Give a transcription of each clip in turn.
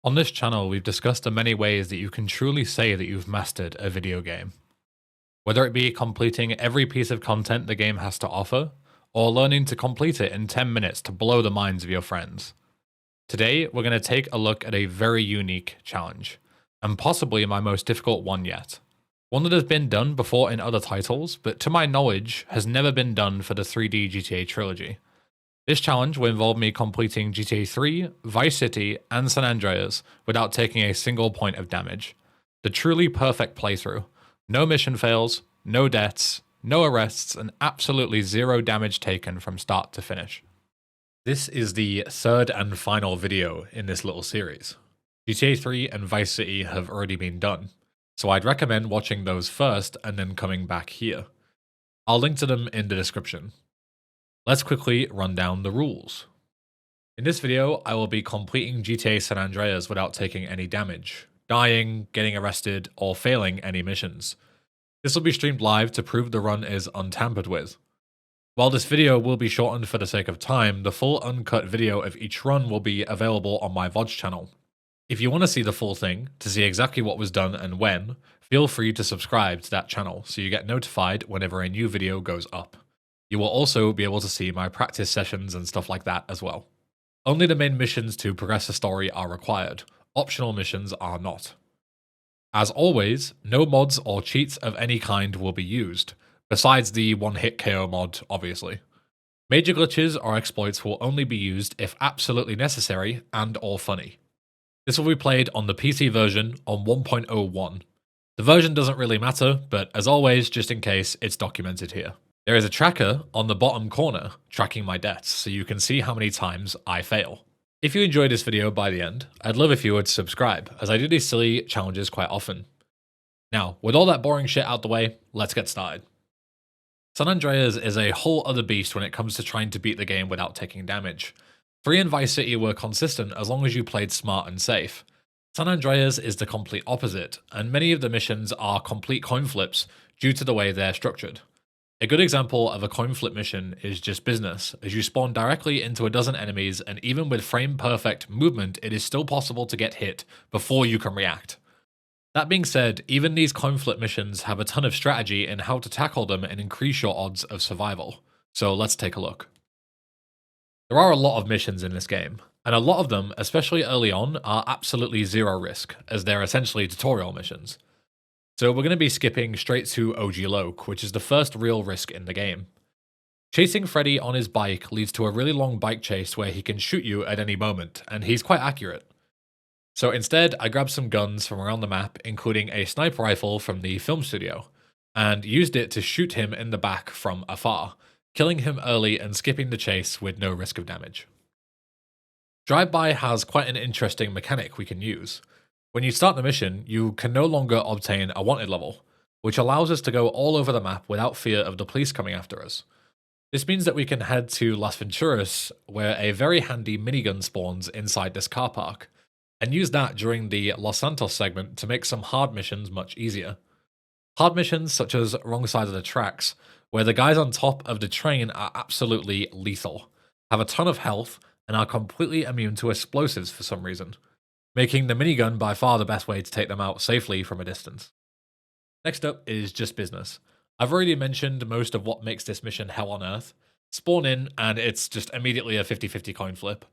On this channel, we've discussed the many ways that you can truly say that you've mastered a video game. Whether it be completing every piece of content the game has to offer, or learning to complete it in 10 minutes to blow the minds of your friends. Today, we're going to take a look at a very unique challenge, and possibly my most difficult one yet. One that has been done before in other titles, but to my knowledge, has never been done for the 3D GTA trilogy. This challenge will involve me completing GTA 3, Vice City, and San Andreas without taking a single point of damage. The truly perfect playthrough. No mission fails, no deaths, no arrests, and absolutely zero damage taken from start to finish. This is the third and final video in this little series. GTA 3 and Vice City have already been done, so I'd recommend watching those first and then coming back here. I'll link to them in the description. Let's quickly run down the rules. In this video, I will be completing GTA San Andreas without taking any damage, dying, getting arrested, or failing any missions. This will be streamed live to prove the run is untampered with. While this video will be shortened for the sake of time, the full uncut video of each run will be available on my VoDs channel. If you want to see the full thing, to see exactly what was done and when, feel free to subscribe to that channel so you get notified whenever a new video goes up. You will also be able to see my practice sessions and stuff like that as well. Only the main missions to progress the story are required. Optional missions are not. As always, no mods or cheats of any kind will be used, besides the one-hit KO mod, obviously. Major glitches or exploits will only be used if absolutely necessary and or funny. This will be played on the PC version on 1.01. The version doesn't really matter, but as always, just in case, it's documented here. There is a tracker on the bottom corner tracking my deaths, so you can see how many times I fail. If you enjoyed this video by the end, I'd love if you would subscribe, as I do these silly challenges quite often. Now, with all that boring shit out the way, let's get started. San Andreas is a whole other beast when it comes to trying to beat the game without taking damage. 3 and Vice City were consistent as long as you played smart and safe. San Andreas is the complete opposite, and many of the missions are complete coin flips due to the way they're structured. A good example of a coin flip mission is just business, as you spawn directly into a dozen enemies, and even with frame-perfect movement, it is still possible to get hit before you can react. That being said, even these coin flip missions have a ton of strategy in how to tackle them and increase your odds of survival. So let's take a look. There are a lot of missions in this game, and a lot of them, especially early on, are absolutely zero risk, as they're essentially tutorial missions. So we're going to be skipping straight to OG Loke, which is the first real risk in the game. Chasing Freddy on his bike leads to a really long bike chase where he can shoot you at any moment, and he's quite accurate. So instead, I grabbed some guns from around the map, including a sniper rifle from the film studio, and used it to shoot him in the back from afar, killing him early and skipping the chase with no risk of damage. Drive-by has quite an interesting mechanic we can use. When you start the mission, you can no longer obtain a wanted level, which allows us to go all over the map without fear of the police coming after us. This means that we can head to Las Venturas, where a very handy minigun spawns inside this car park, and use that during the Los Santos segment to make some hard missions much easier. Hard missions such as Wrong Side of the Tracks, where the guys on top of the train are absolutely lethal, have a ton of health, and are completely immune to explosives for some reason, making the minigun by far the best way to take them out safely from a distance. Next up is just business. I've already mentioned most of what makes this mission hell on earth. Spawn in, and it's just immediately a 50-50 coin flip.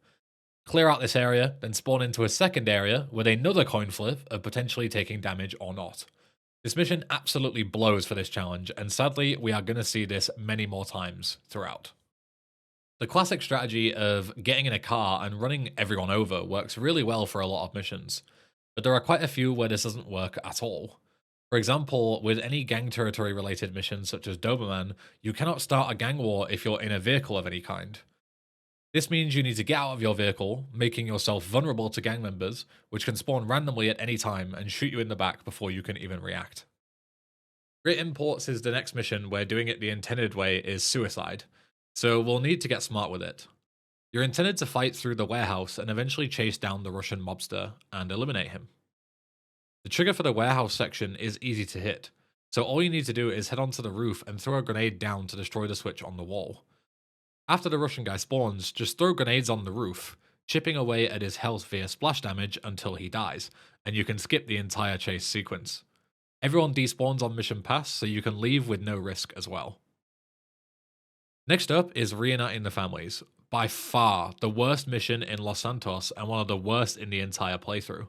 Clear out this area, then spawn into a second area with another coin flip of potentially taking damage or not. This mission absolutely blows for this challenge, and sadly, we are going to see this many more times throughout. The classic strategy of getting in a car and running everyone over works really well for a lot of missions, but there are quite a few where this doesn't work at all. For example, with any gang territory related missions such as Doberman, you cannot start a gang war if you're in a vehicle of any kind. This means you need to get out of your vehicle, making yourself vulnerable to gang members, which can spawn randomly at any time and shoot you in the back before you can even react. Great Imports is the next mission where doing it the intended way is suicide, so we'll need to get smart with it. You're intended to fight through the warehouse and eventually chase down the Russian mobster and eliminate him. The trigger for the warehouse section is easy to hit, so all you need to do is head onto the roof and throw a grenade down to destroy the switch on the wall. After the Russian guy spawns, just throw grenades on the roof. chipping away at his health via splash damage until he dies, and you can skip the entire chase sequence. Everyone despawns on Mission Pass, so you can leave with no risk as well. Next up is Reuniting the Families, by far the worst mission in Los Santos and one of the worst in the entire playthrough.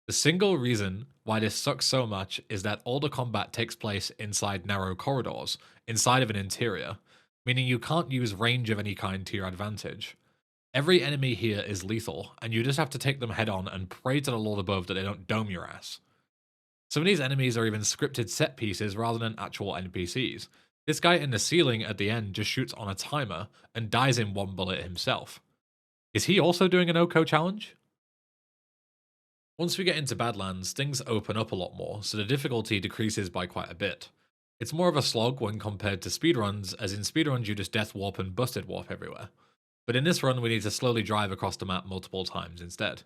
The single reason why this sucks so much is that all the combat takes place inside narrow corridors, inside of an interior, meaning you can't use range of any kind to your advantage. Every enemy here is lethal, and you just have to take them head on and pray to the Lord above that they don't dome your ass. Some of these enemies are even scripted set pieces rather than actual NPCs. This guy in the ceiling at the end just shoots on a timer and dies in one bullet himself. Is he also doing an OCO challenge? Once we get into Badlands, things open up a lot more, so the difficulty decreases by quite a bit. It's more of a slog when compared to speedruns, as in speedruns you just death warp and busted warp everywhere. But in this run we need to slowly drive across the map multiple times instead.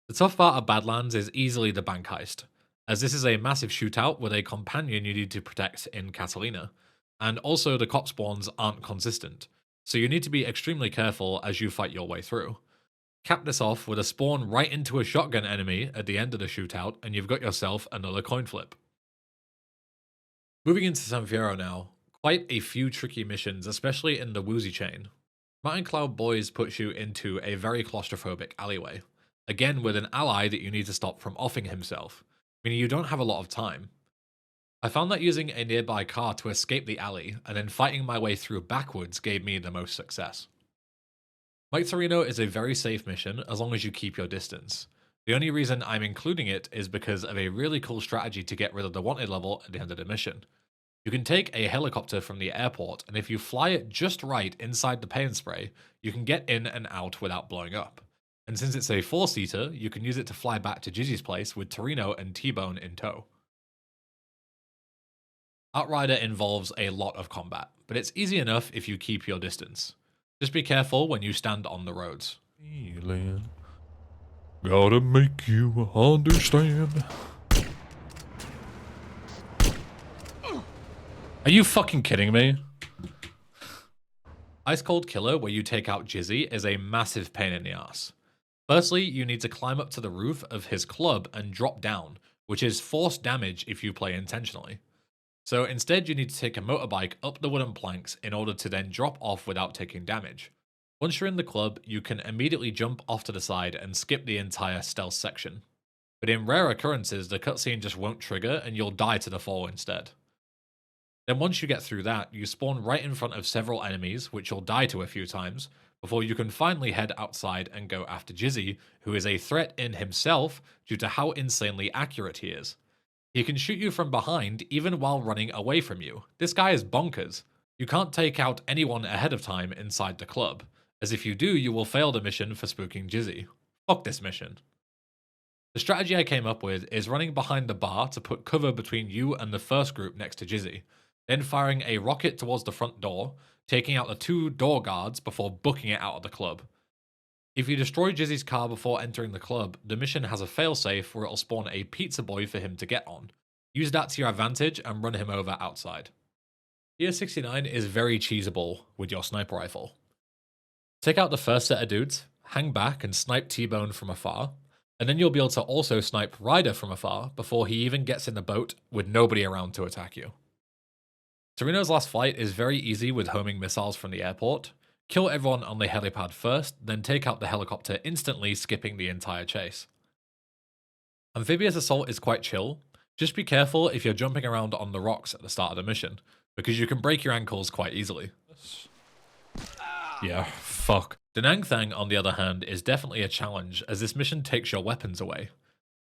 The tough part of Badlands is easily the bank heist, as this is a massive shootout with a companion you need to protect in Catalina, and also the cop spawns aren't consistent, so you need to be extremely careful as you fight your way through. Cap this off with a spawn right into a shotgun enemy at the end of the shootout, and you've got yourself another coin flip. Moving into San Fierro now, quite a few tricky missions, especially in the Woozy chain. Mountain Cloud Boys puts you into a very claustrophobic alleyway, again with an ally that you need to stop from offing himself, meaning you don't have a lot of time. I found that using a nearby car to escape the alley and then fighting my way through backwards gave me the most success. Mike Torino is a very safe mission as long as you keep your distance. The only reason I'm including it is because of a really cool strategy to get rid of the wanted level at the end of the mission. You can take a helicopter from the airport, and if you fly it just right inside the paint spray, you can get in and out without blowing up. And since it's a 4-seater, you can use it to fly back to Jizzy's place with Torino and T-Bone in tow. Outrider involves a lot of combat, but it's easy enough if you keep your distance. Just be careful when you stand on the roads. Feeling, gotta make you understand. Are you fucking kidding me? Ice Cold Killer, where you take out Jizzy, is a massive pain in the ass. Firstly, you need to climb up to the roof of his club and drop down, which is force damage if you play intentionally. So instead you need to take a motorbike up the wooden planks in order to then drop off without taking damage. Once you're in the club, you can immediately jump off to the side and skip the entire stealth section. But in rare occurrences, the cutscene just won't trigger and you'll die to the fall instead. Then once you get through that, you spawn right in front of several enemies, which you'll die to a few times, before you can finally head outside and go after Jizzy, who is a threat in himself due to how insanely accurate he is. He can shoot you from behind even while running away from you. This guy is bonkers. You can't take out anyone ahead of time inside the club, as if you do, you will fail the mission for spooking Jizzy. Fuck this mission. The strategy I came up with is running behind the bar to put cover between you and the first group next to Jizzy, then firing a rocket towards the front door, taking out the 2 door guards before booking it out of the club. If you destroy Jizzy's car before entering the club, the mission has a failsafe where it'll spawn a pizza boy for him to get on. Use that to your advantage and run him over outside. Tier 69 is very cheesable with your sniper rifle. Take out the first set of dudes, hang back and snipe T-Bone from afar, and then you'll be able to also snipe Ryder from afar before he even gets in the boat with nobody around to attack you. Torino's last fight is very easy with homing missiles from the airport. Kill everyone on the helipad first, then take out the helicopter instantly, skipping the entire chase. Amphibious Assault is quite chill. Just be careful if you're jumping around on the rocks at the start of the mission, because you can break your ankles quite easily. Yeah, fuck. Da Nang Thang, on the other hand, is definitely a challenge, as this mission takes your weapons away.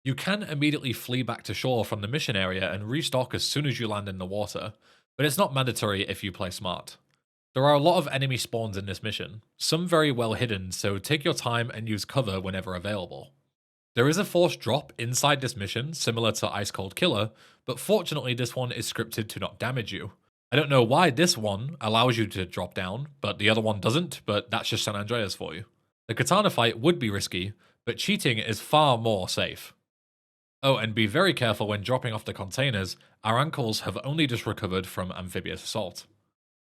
You can immediately flee back to shore from the mission area and restock as soon as you land in the water, but it's not mandatory if you play smart. There are a lot of enemy spawns in this mission, some very well hidden, so take your time and use cover whenever available. There is a forced drop inside this mission, similar to Ice Cold Killer, but fortunately this one is scripted to not damage you. I don't know why this one allows you to drop down, but the other one doesn't, but that's just San Andreas for you. The katana fight would be risky, but cheating is far more safe. Oh, and be very careful when dropping off the containers, our ankles have only just recovered from Amphibious Assault.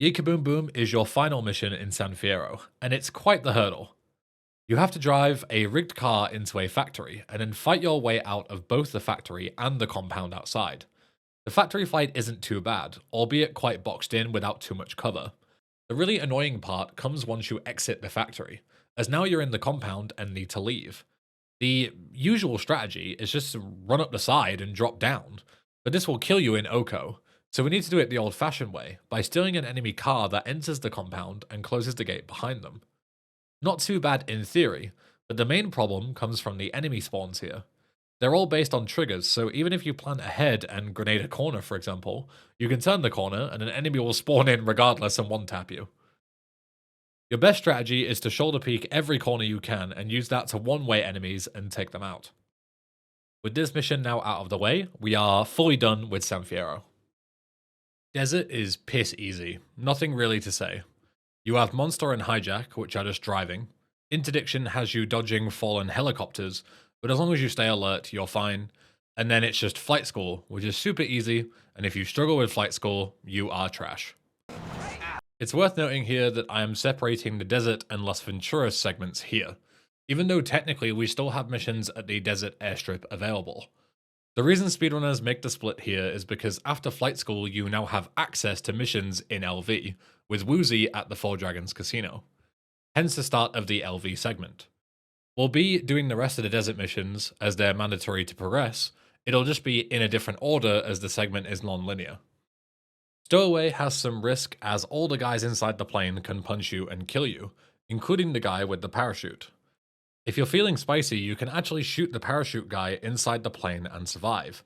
Yee Kaboom Boom is your final mission in San Fierro, and it's quite the hurdle. You have to drive a rigged car into a factory and then fight your way out of both the factory and the compound outside. The factory fight isn't too bad, albeit quite boxed in without too much cover. The really annoying part comes once you exit the factory, as now you're in the compound and need to leave. The usual strategy is just to run up the side and drop down, but this will kill you in Oko, so we need to do it the old-fashioned way, by stealing an enemy car that enters the compound and closes the gate behind them. Not too bad in theory, but the main problem comes from the enemy spawns here. They're all based on triggers, so even if you plant ahead and grenade a corner, for example, you can turn the corner and an enemy will spawn in regardless and one-tap you. Your best strategy is to shoulder peek every corner you can and use that to one-way enemies and take them out. With this mission now out of the way, we are fully done with San Fierro. Desert is piss easy, nothing really to say. You have Monster and Hijack, which are just driving. Interdiction has you dodging fallen helicopters, but as long as you stay alert, you're fine. And then it's just Flight School, which is super easy, and if you struggle with Flight School, you are trash. It's worth noting here that I am separating the Desert and Las Venturas segments here, even though technically we still have missions at the Desert airstrip available. The reason speedrunners make the split here is because after Flight School you now have access to missions in LV, with Woozy at the Four Dragons Casino. Hence the start of the LV segment. We'll be doing the rest of the Desert missions as they're mandatory to progress, it'll just be in a different order as the segment is non-linear. Stowaway has some risk as all the guys inside the plane can punch you and kill you, including the guy with the parachute. If you're feeling spicy, you can actually shoot the parachute guy inside the plane and survive.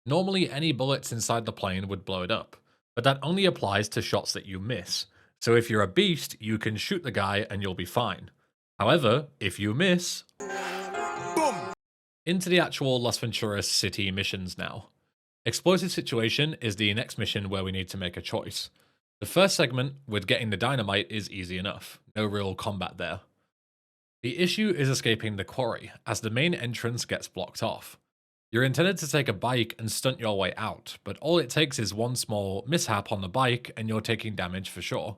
Normally any bullets inside the plane would blow it up, but that only applies to shots that you miss. So if you're a beast, you can shoot the guy and you'll be fine. However, if you miss... Boom! Into the actual Las Venturas city missions now. Explosive Situation is the next mission where we need to make a choice. The first segment, with getting the dynamite, is easy enough. No real combat there. The issue is escaping the quarry, as the main entrance gets blocked off. You're intended to take a bike and stunt your way out, but all it takes is one small mishap on the bike and you're taking damage for sure.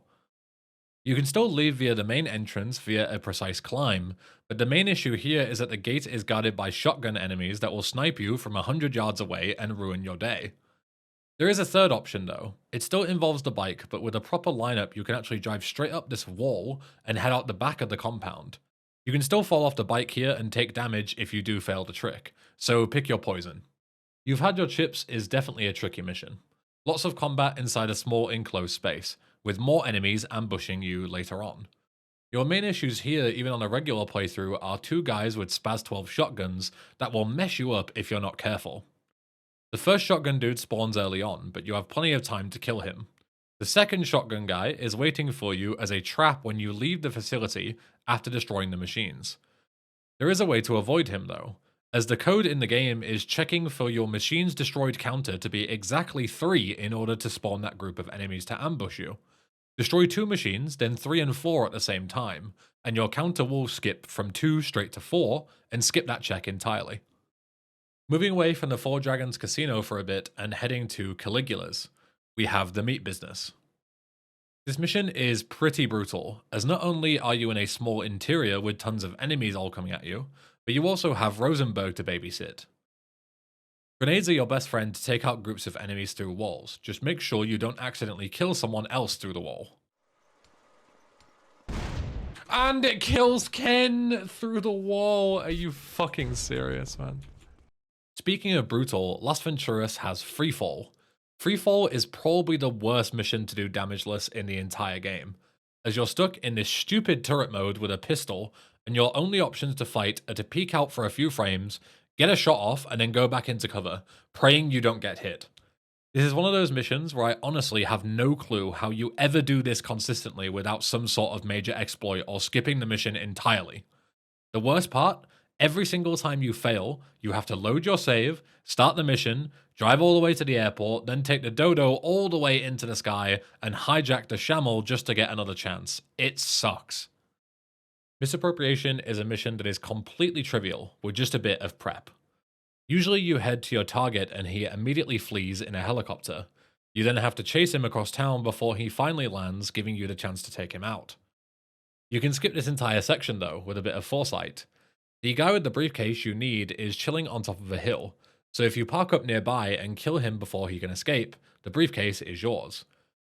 You can still leave via the main entrance via a precise climb, but the main issue here is that the gate is guarded by shotgun enemies that will snipe you from 100 yards away and ruin your day. There is a third option though. It still involves the bike, but with a proper lineup you can actually drive straight up this wall and head out the back of the compound. You can still fall off the bike here and take damage if you do fail the trick, so pick your poison. You've Had Your Chips is definitely a tricky mission. Lots of combat inside a small enclosed space, with more enemies ambushing you later on. Your main issues here, even on a regular playthrough, are two guys with Spaz 12 shotguns that will mess you up if you're not careful. The first shotgun dude spawns early on, but you have plenty of time to kill him. The second shotgun guy is waiting for you as a trap when you leave the facility after destroying the machines. There is a way to avoid him though, as the code in the game is checking for your machines destroyed counter to be exactly 3 in order to spawn that group of enemies to ambush you. Destroy 2 machines, then 3 and 4 at the same time, and your counter will skip from 2 straight to 4 and skip that check entirely. Moving away from the Four Dragons Casino for a bit and heading to Caligula's, we have the meat business. This mission is pretty brutal, as not only are you in a small interior with tons of enemies all coming at you, but you also have Rosenberg to babysit. Grenades are your best friend to take out groups of enemies through walls, just make sure you don't accidentally kill someone else through the wall. And it kills Ken through the wall! Are you fucking serious, man? Speaking of brutal, Las Venturas has Freefall. Freefall is probably the worst mission to do damageless in the entire game, as you're stuck in this stupid turret mode with a pistol, and your only options to fight are to peek out for a few frames, get a shot off, and then go back into cover, praying you don't get hit. This is one of those missions where I honestly have no clue how you ever do this consistently without some sort of major exploit or skipping the mission entirely. The worst part? Every single time you fail, you have to load your save, start the mission, drive all the way to the airport, then take the dodo all the way into the sky, and hijack the Shamel just to get another chance. It sucks. Misappropriation is a mission that is completely trivial, with just a bit of prep. Usually you head to your target and he immediately flees in a helicopter. You then have to chase him across town before he finally lands, giving you the chance to take him out. You can skip this entire section though, with a bit of foresight. The guy with the briefcase you need is chilling on top of a hill, so if you park up nearby and kill him before he can escape, the briefcase is yours.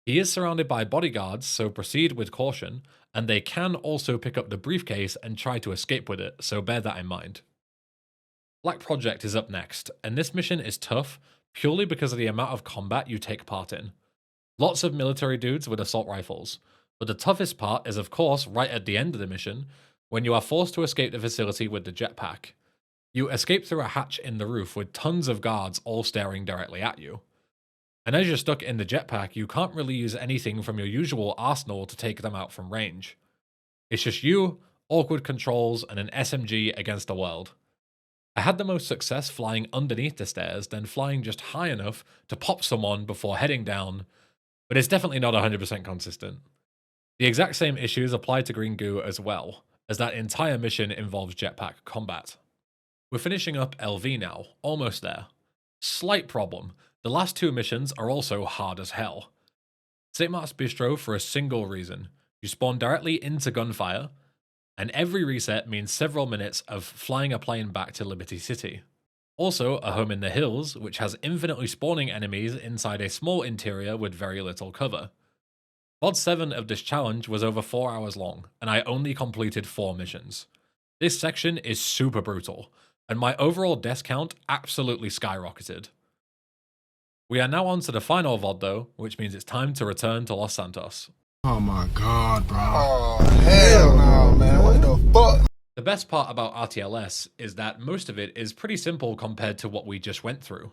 He is surrounded by bodyguards, so proceed with caution, and they can also pick up the briefcase and try to escape with it, so bear that in mind. Black Project is up next, and this mission is tough purely because of the amount of combat you take part in. Lots of military dudes with assault rifles, but the toughest part is of course right at the end of the mission, when you are forced to escape the facility with the jetpack. You escape through a hatch in the roof with tons of guards all staring directly at you. And as you're stuck in the jetpack, you can't really use anything from your usual arsenal to take them out from range. It's just you, awkward controls, and an SMG against the world. I had the most success flying underneath the stairs than flying just high enough to pop someone before heading down, but it's definitely not 100% consistent. The exact same issues apply to Green Goo as well, as that entire mission involves jetpack combat. We're finishing up LV now, almost there. Slight problem, the last two missions are also hard as hell. St. Mark's Bistro for a single reason. You spawn directly into gunfire, and every reset means several minutes of flying a plane back to Liberty City. Also, a home in the hills, which has infinitely spawning enemies inside a small interior with very little cover. VoD 7 of this challenge was over 4 hours long, and I only completed 4 missions. This section is super brutal, and my overall death count absolutely skyrocketed. We are now on to the final VoD though, which means it's time to return to Los Santos. Oh my god, bro. Oh, hell no, man. What the fuck? The best part about RTLS is that most of it is pretty simple compared to what we just went through.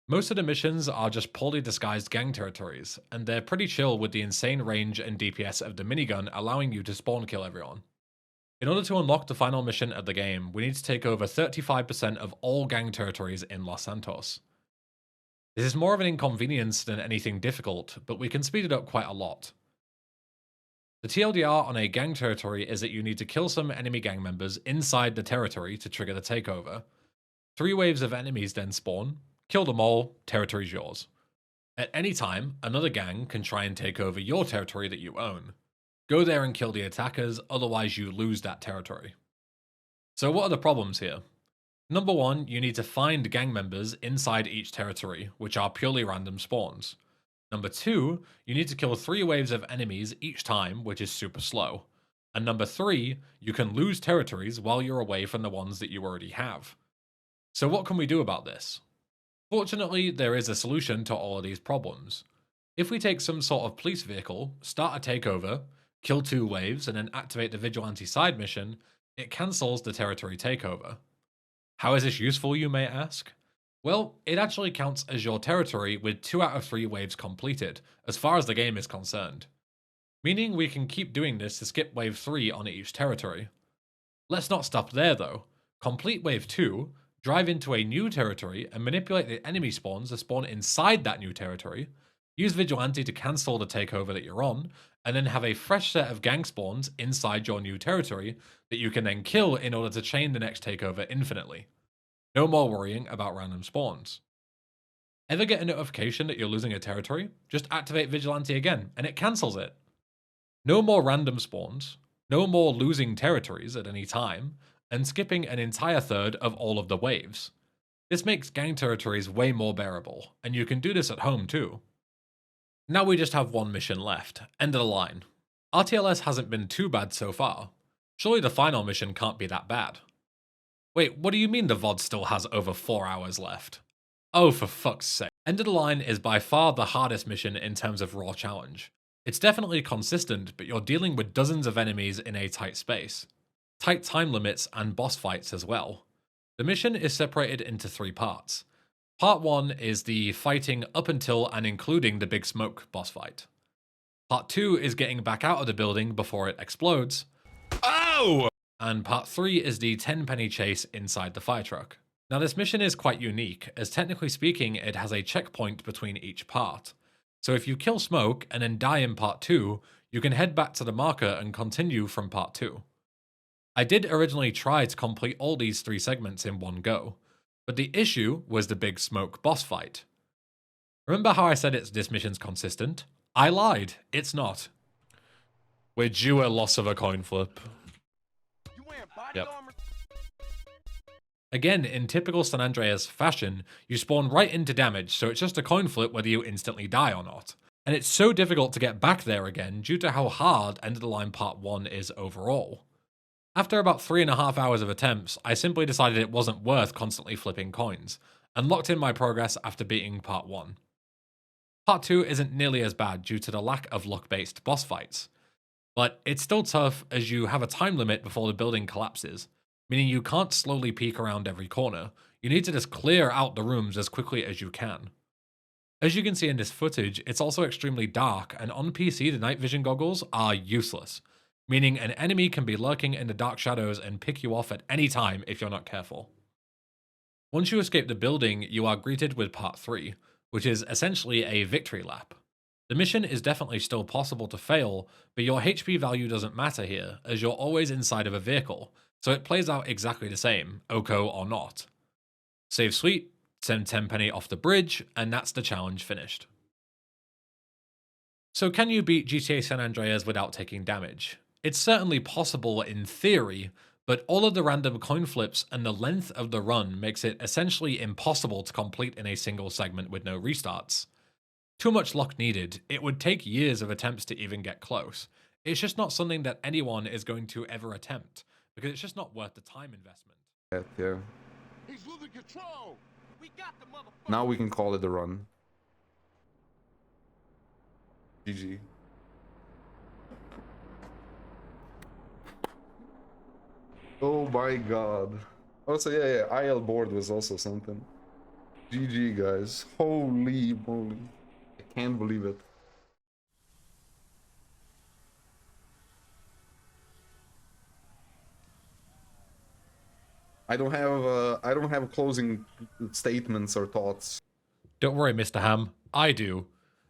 Most of the missions are just poorly disguised gang territories, and they're pretty chill with the insane range and DPS of the minigun allowing you to spawn kill everyone. In order to unlock the final mission of the game, we need to take over 35% of all gang territories in Los Santos. This is more of an inconvenience than anything difficult, but we can speed it up quite a lot. The TLDR on a gang territory is that you need to kill some enemy gang members inside the territory to trigger the takeover. 3 waves of enemies then spawn, kill them all, territory's yours. At any time, another gang can try and take over your territory that you own. Go there and kill the attackers, otherwise you lose that territory. So what are the problems here? Number 1, you need to find gang members inside each territory, which are purely random spawns. Number 2, you need to kill 3 waves of enemies each time, which is super slow. And number 3, you can lose territories while you're away from the ones that you already have. So what can we do about this? Fortunately, there is a solution to all of these problems. If we take some sort of police vehicle, start a takeover, kill 2 waves, and then activate the vigilante side mission, it cancels the territory takeover. How is this useful, you may ask? Well, it actually counts as your territory with 2 out of 3 waves completed, as far as the game is concerned. Meaning we can keep doing this to skip wave 3 on each territory. Let's not stop there though. Complete wave 2, drive into a new territory and manipulate the enemy spawns to spawn inside that new territory, use Vigilante to cancel the takeover that you're on, and then have a fresh set of gang spawns inside your new territory that you can then kill in order to chain the next takeover infinitely. No more worrying about random spawns. Ever get a notification that you're losing a territory? Just activate Vigilante again, and it cancels it. No more random spawns, no more losing territories at any time, and skipping an entire third of all of the waves. This makes gang territories way more bearable, and you can do this at home too. Now we just have one mission left, end of the line. RTLS hasn't been too bad so far. Surely the final mission can't be that bad. Wait, what do you mean the VOD still has over 4 hours left? Oh, for fuck's sake. End of the line is by far the hardest mission in terms of raw challenge. It's definitely consistent, but you're dealing with dozens of enemies in a tight space. Tight time limits and boss fights as well. The mission is separated into 3 parts. Part 1 is the fighting up until and including the Big Smoke boss fight. Part 2 is getting back out of the building before it explodes. Oh! And part 3 is the 10-penny chase inside the fire truck. Now this mission is quite unique, as technically speaking it has a checkpoint between each part. So if you kill Smoke and then die in part 2, you can head back to the marker and continue from part 2. I did originally try to complete all these 3 segments in one go, but the issue was the Big Smoke boss fight. Remember how I said this mission's consistent? I lied, it's not. We're due a loss of a coin flip. Yep. Again, in typical San Andreas fashion, you spawn right into damage, so it's just a coin flip whether you instantly die or not. And it's so difficult to get back there again due to how hard End of the Line Part 1 is overall. After about 3.5 hours of attempts, I simply decided it wasn't worth constantly flipping coins, and locked in my progress after beating Part 1. Part 2 isn't nearly as bad due to the lack of luck-based boss fights, but it's still tough as you have a time limit before the building collapses, meaning you can't slowly peek around every corner. You need to just clear out the rooms as quickly as you can. As you can see in this footage, it's also extremely dark, and on PC the night vision goggles are useless, meaning an enemy can be lurking in the dark shadows and pick you off at any time if you're not careful. Once you escape the building, you are greeted with Part 3, which is essentially a victory lap. The mission is definitely still possible to fail, but your HP value doesn't matter here, as you're always inside of a vehicle, so it plays out exactly the same, OCO or not. Save sweet, send 10 penny off the bridge, and that's the challenge finished. So can you beat GTA San Andreas without taking damage? It's certainly possible in theory, but all of the random coin flips and the length of the run makes it essentially impossible to complete in a single segment with no restarts. Too much luck needed. It would take years of attempts to even get close. It's just not something that anyone is going to ever attempt, because it's just not worth the time investment. Yeah. He's losing control. We got the motherfucker. Now we can call it a run. GG. Oh my god. Also, yeah, IL board was also something. GG, guys. Holy moly. I can't believe it. I don't have closing statements or thoughts. Don't worry, Mr. Ham, I do.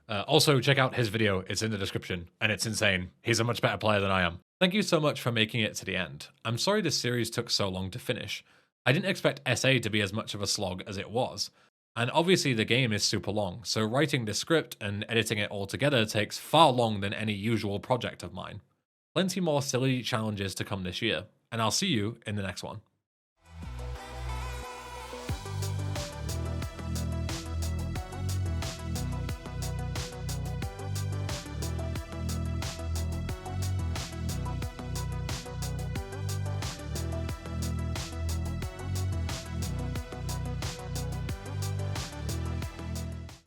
Also, check out his video, it's in the description, and it's insane. He's a much better player than I am. Thank you so much for making it to the end. I'm sorry this series took so long to finish. I didn't expect SA to be as much of a slog as it was. And obviously the game is super long, so writing the script and editing it all together takes far longer than any usual project of mine. Plenty more silly challenges to come this year, and I'll see you in the next one.